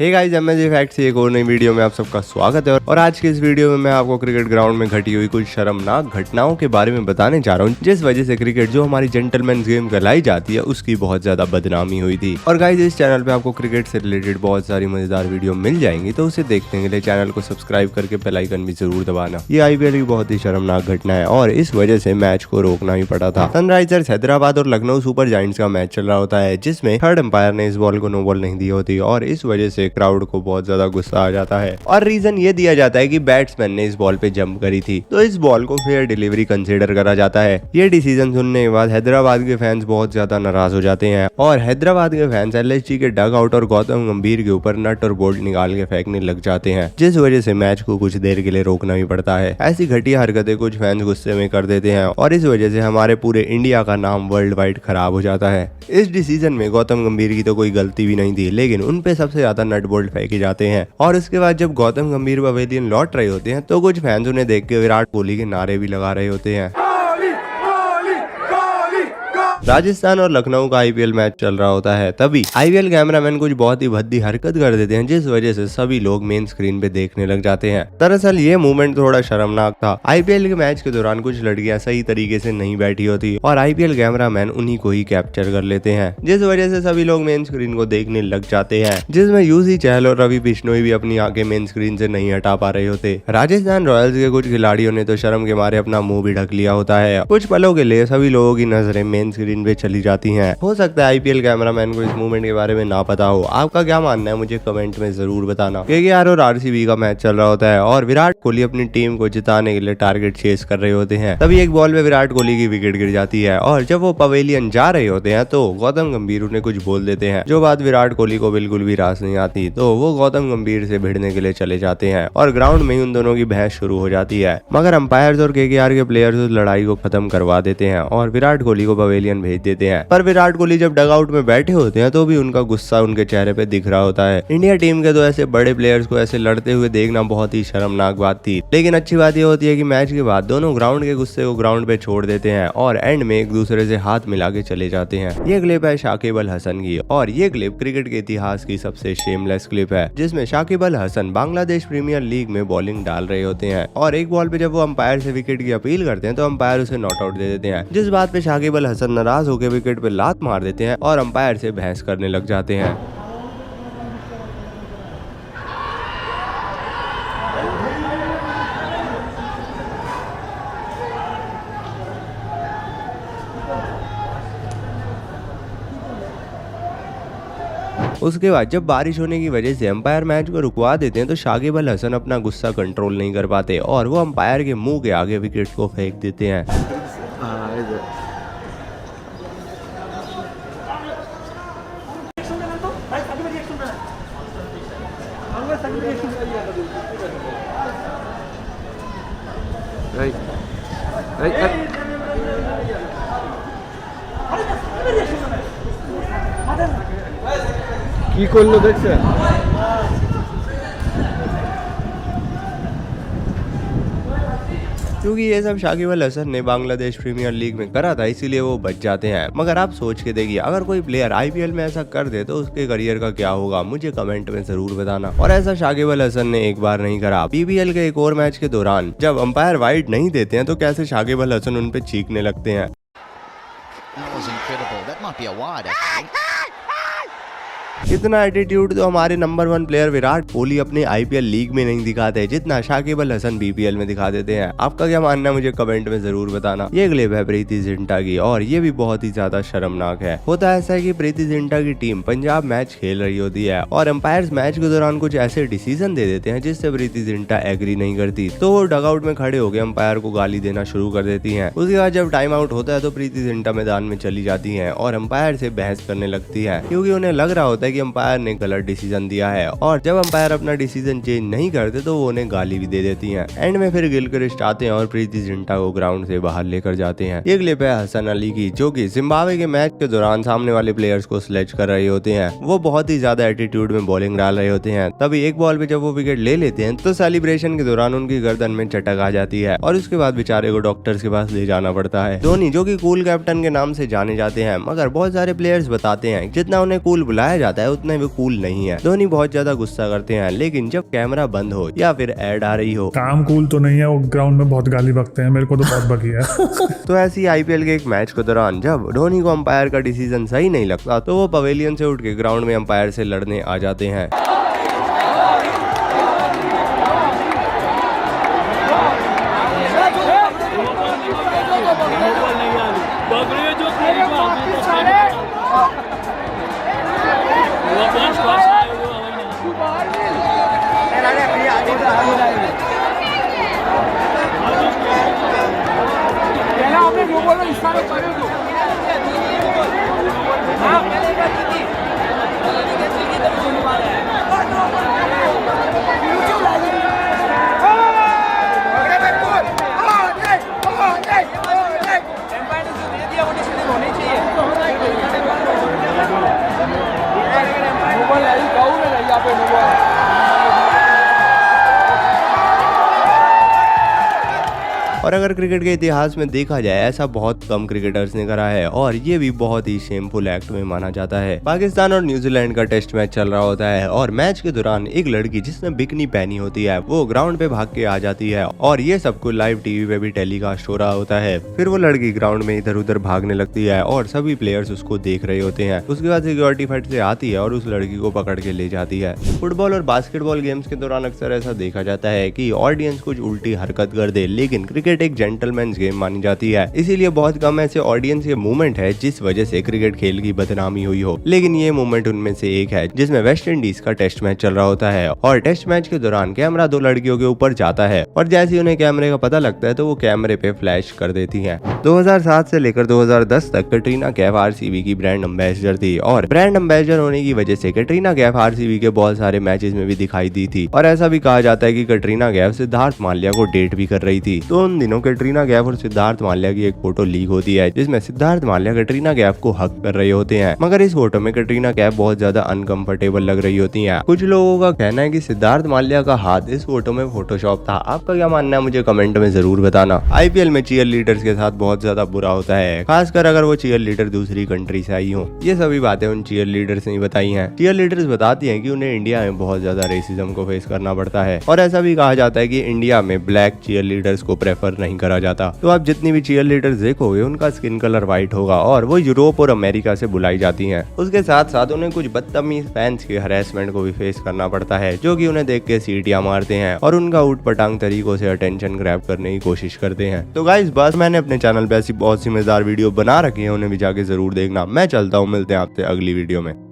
Hey guys, MSJ facts एक और नई वीडियो में आप सबका स्वागत है। और आज के इस वीडियो में मैं आपको क्रिकेट ग्राउंड में घटी हुई कुछ शर्मनाक घटनाओं के बारे में बताने जा रहा हूं, जिस वजह से क्रिकेट जो हमारी जेंटलमैन्स गेम कहलाई जाती है उसकी बहुत ज्यादा बदनामी हुई थी। और गाइस, इस चैनल पे आपको क्रिकेट से रिलेटेड बहुत सारी मजेदार वीडियो मिल जाएंगी, तो उसे देखने के लिए चैनल को सब्सक्राइब करके बेल आइकन भी जरूर दबाना। ये आईपीएल की बहुत ही शर्मनाक घटना है और इस वजह से मैच को रोकना ही पड़ा था। सनराइजर्स हैदराबाद और लखनऊ सुपर जायंट्स का मैच चल रहा होता है, जिसमें थर्ड अंपायर ने इस बॉल को नो बॉल नहीं दी होती और इस वजह से क्राउड को बहुत ज्यादा गुस्सा आ जाता है। और रीजन ये दिया जाता है कि बैट्समैन ने इस बॉल पे जंप करी थी, तो इस बॉल को फेयर डिलीवरी कंसीडर करा जाता है। ये डिसीजन सुनने के बाद हैदराबाद के फैंस बहुत ज्यादा नाराज हो जाते हैं और हैदराबाद के फैंस एलएसजी के डग आउट और गौतम गंभीर के ऊपर नट और बोल्ट निकाल के फेंकने लग जाते हैं, जिस वजह से मैच को कुछ देर के लिए रोकना भी पड़ता है। ऐसी घटिया हरकतें कुछ फैंस गुस्से में कर देते हैं और इस वजह से हमारे पूरे इंडिया का नाम वर्ल्ड वाइड खराब हो जाता है। इस डिसीजन में गौतम गंभीर की तो कोई गलती भी नहीं थी, लेकिन उन पे सबसे ज्यादा नट बोल्ट फेंके जाते हैं। और उसके बाद जब गौतम गंभीर पवेलियन लौट रहे होते हैं, तो कुछ फैंस उन्हें देख के विराट कोहली के नारे भी लगा रहे होते हैं। राजस्थान और लखनऊ का आईपीएल मैच चल रहा होता है, तभी आईपीएल कैमरामैन कुछ बहुत ही भद्दी हरकत कर देते हैं, जिस वजह से सभी लोग मेन स्क्रीन पे देखने लग जाते हैं। दरअसल ये मूवमेंट थोड़ा शर्मनाक था। आईपीएल के मैच के दौरान कुछ लड़कियां सही तरीके से नहीं बैठी होती और आईपीएल कैमरामैन उन्हीं को ही कैप्चर कर लेते हैं, जिस वजह से सभी लोग मेन स्क्रीन को देखने लग जाते हैं, जिसमें यूसी चहल और रवि बिश्नोई भी अपनी आंखें मेन स्क्रीन से नहीं हटा पा रहे होते। राजस्थान रॉयल्स के कुछ खिलाड़ियों ने तो शर्म के मारे अपना मुंह भी ढक लिया होता है। कुछ पलों के लिए सभी लोगों की नजरें मेन स्क्रीन पे चली जाती हैं। हो सकता है आईपीएल कैमरामैन को इस मूवमेंट के बारे में ना पता हो। आपका क्या मानना है मुझे कमेंट में जरूर बताना। केकेआर और आरसीबी का मैच चल रहा होता है और विराट कोहली अपनी टीम को जिताने के लिए टारगेट चेस कर रहे होते हैं। तभी एक बॉल पे विराट कोहली की विकेट गिर जाती है और जब वो पवेलियन जा रहे होते हैं तो गौतम गंभीर उन्हें कुछ बोल देते हैं, जो बात विराट कोहली को बिल्कुल भी रास नहीं आती। तो वो गौतम गंभीर से भिड़ने के लिए चले जाते हैं और ग्राउंड में ही उन दोनों की बहस शुरू हो जाती है, मगर अंपायर्स और केकेआर के प्लेयर्स उस लड़ाई को खत्म करवा देते हैं और विराट कोहली को पवेलियन भेज देते हैं। पर विराट कोहली जब डग आउट में बैठे होते हैं तो भी उनका गुस्सा उनके चेहरे पे दिख रहा होता है। इंडिया टीम के तो ऐसे बड़े प्लेयर्स को ऐसे लड़ते हुए देखना बहुत ही शर्मनाक बात थी, लेकिन अच्छी बात यह होती है कि मैच के बाद दोनों ग्राउंड के गुस्से को ग्राउंड पे छोड़ देते हैं और एंड में एक दूसरे से हाथ मिला के चले जाते हैं। ये क्लिप है शाकिब अल हसन की और ये क्लिप क्रिकेट के इतिहास की सबसे शेमलेस क्लिप है, जिसमें शाकिब अल हसन बांग्लादेश प्रीमियर लीग में बॉलिंग डाल रहे होते हैं और एक बॉल पे जब वो अंपायर से विकेट की अपील करते हैं तो अंपायर उसे नॉट आउट दे देते हैं, जिस बात पे शाकिब अल हसन नाराज होकर विकेट पे लात मार देते हैं और अंपायर से बहस करने लग जाते हैं। उसके बाद जब बारिश होने की वजह से अंपायर मैच को रुकवा देते हैं तो शाकिब अल हसन अपना गुस्सा कंट्रोल नहीं कर पाते और वो अंपायर के मुंह के आगे विकेट को फेंक देते हैं। কি করলো দেখছেন? क्योंकि ये सब शाकिब अल हसन ने बांग्लादेश प्रीमियर लीग में करा था, इसीलिए वो बच जाते हैं। मगर आप सोच के देखिए, अगर कोई प्लेयर आईपीएल में ऐसा कर दे तो उसके करियर का क्या होगा, मुझे कमेंट में जरूर बताना। और ऐसा शाकिब अल हसन ने एक बार नहीं करा। बीपीएल के एक और मैच के दौरान जब अंपायर वाइड नहीं देते हैं तो कैसे शाकिब अल हसन उन पे चीखने लगते हैं। इतना एटीट्यूड तो हमारे नंबर 1 प्लेयर विराट कोहली अपने आईपीएल लीग में नहीं दिखाते, जितना शाकिब अल हसन बीपीएल में दिखा देते हैं। आपका क्या मानना है मुझे कमेंट में जरूर बताना। ये क्लिप है प्रीति जिंटा की और ये भी बहुत ही ज्यादा शर्मनाक है। होता ऐसा है कि प्रीति जिंटा की टीम पंजाब मैच खेल रही होती है और अंपायर्स मैच के दौरान कुछ ऐसे डिसीजन दे देते हैं जिससे प्रीति जिंटा एग्री नहीं करती, तो वो डग आउट में खड़े होकर अंपायर को गाली देना शुरू कर देती है। उसके बाद जब टाइम आउट होता है तो प्रीति जिंटा मैदान में चली जाती है और अंपायर से बहस करने लगती है, क्योंकि उन्हें लग रहा होता है कि अंपायर ने गलत डिसीजन दिया है और जब अंपायर अपना डिसीजन चेंज नहीं करते तो वो उन्हें गाली भी दे देती हैं। एंड में फिर गिलक्रिस्ट आते हैं और प्रीति जिंटा को ग्राउंड से बाहर लेकर जाते हैं। ये क्लिप है हसन अली की, जो कि जिम्बाब्वे के मैच के दौरान सामने वाले प्लेयर्स को स्लेज कर रहे होते हैं। वो बहुत ही ज्यादा एटीट्यूड में बॉलिंग डाल रहे होते हैं। तभी एक बॉल पे जब वो विकेट ले लेते हैं तो सेलिब्रेशन के दौरान उनकी गर्दन में चटक आ जाती है और उसके बाद बेचारे को डॉक्टर्स के पास ले जाना पड़ता है। धोनी, जो कि कूल कैप्टन के नाम से जाने जाते हैं, मगर बहुत सारे प्लेयर्स बताते हैं जितना उन्हें कूल बुलाया जाता आता है उतना वो कूल नहीं है। धोनी बहुत ज्यादा गुस्सा करते हैं, लेकिन जब कैमरा बंद हो या फिर एड आ रही हो काम कूल तो नहीं है, वो ग्राउंड में बहुत गाली बकते हैं, मेरे को तो बहुत बकी है। तो ऐसी आईपीएल के एक मैच के दौरान जब धोनी को अंपायर का डिसीजन सही नहीं लगता तो वो पवेलियन से उठ के ग्राउंड में अंपायर से लड़ने आ जाते हैं। और अगर क्रिकेट के इतिहास में देखा जाए ऐसा बहुत कम क्रिकेटर्स ने करा है और ये भी बहुत ही शेमफुल एक्ट में माना जाता है। पाकिस्तान और न्यूजीलैंड का टेस्ट मैच चल रहा होता है और मैच के दौरान एक लड़की जिसने बिकनी पहनी होती है वो ग्राउंड पे भाग के आ जाती है और ये सब कुछ लाइव टीवी पे भी टेलीकास्ट हो रहा होता है। फिर वो लड़की ग्राउंड में इधर उधर भागने लगती है और सभी प्लेयर्स उसको देख रहे होते हैं। उसके बाद सिक्योरिटी फट से आती है और उस लड़की को पकड़ के ले जाती है। फुटबॉल और बास्केटबॉल गेम्स के दौरान अक्सर ऐसा देखा जाता है कि ऑडियंस कुछ उल्टी हरकत कर दे, लेकिन क्रिकेट एक जेंटलमैन गेम मानी जाती है, इसीलिए बहुत कम ऐसे ऑडियंस के मूवमेंट है जिस वजह से क्रिकेट खेल की बदनामी हुई हो। लेकिन ये मूवमेंट उनमें से एक है जिसमें वेस्ट इंडीज का टेस्ट मैच चल रहा होता है और टेस्ट मैच के दौरान कैमरा दो लड़कियों के ऊपर जाता है और जैसे ही उन्हें कैमरे का पता लगता है तो वो कैमरे पे फ्लैश कर देती हैं। 2007 से लेकर 2010 तक कैटरीना कैफ आरसीबी की ब्रांड एम्बेसडर थी और ब्रांड एम्बेसडर होने की वजह से कैटरीना कैफ आरसीबी के बहुत सारे मैचेस में भी दिखाई दी थी और ऐसा भी कहा जाता है कि कैटरीना कैफ सिद्धार्थ माल्या को डेट भी कर रही थी। तो उन दिनों कैटरीना कैफ और सिद्धार्थ माल्या की एक फोटो लीक होती है जिसमें सिद्धार्थ माल्या कैटरीना कैफ को हक कर रहे होते हैं, मगर इस फोटो में कैटरीना कैफ बहुत ज्यादा अनकंफर्टेबल लग रही होती हैं। कुछ लोगों का कहना है कि सिद्धार्थ माल्या का हाथ इस फोटो में फोटोशॉप था। आपका क्या मानना है मुझे कमेंट में जरूर बताना। आईपीएल में चीयर लीडर्स के साथ बहुत ज्यादा बुरा होता है, खासकर अगर वो चीयर लीडर दूसरी कंट्री से आई हो। ये सभी बातें उन चीयर लीडर्स ने बताई हैं। चीयर लीडर्स बताती हैं कि उन्हें इंडिया में बहुत ज्यादा रेसिज्म को फेस करना पड़ता है और ऐसा भी कहा जाता है कि इंडिया में ब्लैक चीयर लीडर्स को प्रेफर नहीं करा जाता। तो आप जितनी भी चीयर लीडर्स देखोगे उनका स्किन कलर व्हाइट होगा और वो यूरोप और अमेरिका से बुलाई जाती हैं। उसके साथ साथ उन्हें कुछ बदतमीज फैंस के हरेसमेंट को भी फेस करना पड़ता है जो कि उन्हें देख के सीटियां मारते हैं और उनका ऊट पटांग तरीकों से अटेंशन ग्रैब करने की कोशिश करते हैं। तो गाइस बस मैंने अपने चैनल पे ऐसी बहुत सी मजेदार वीडियो बना रखी है, उन्हें भी जाके जरूर देखना। मैं चलता हूँ, मिलते हैं आपसे अगली वीडियो में।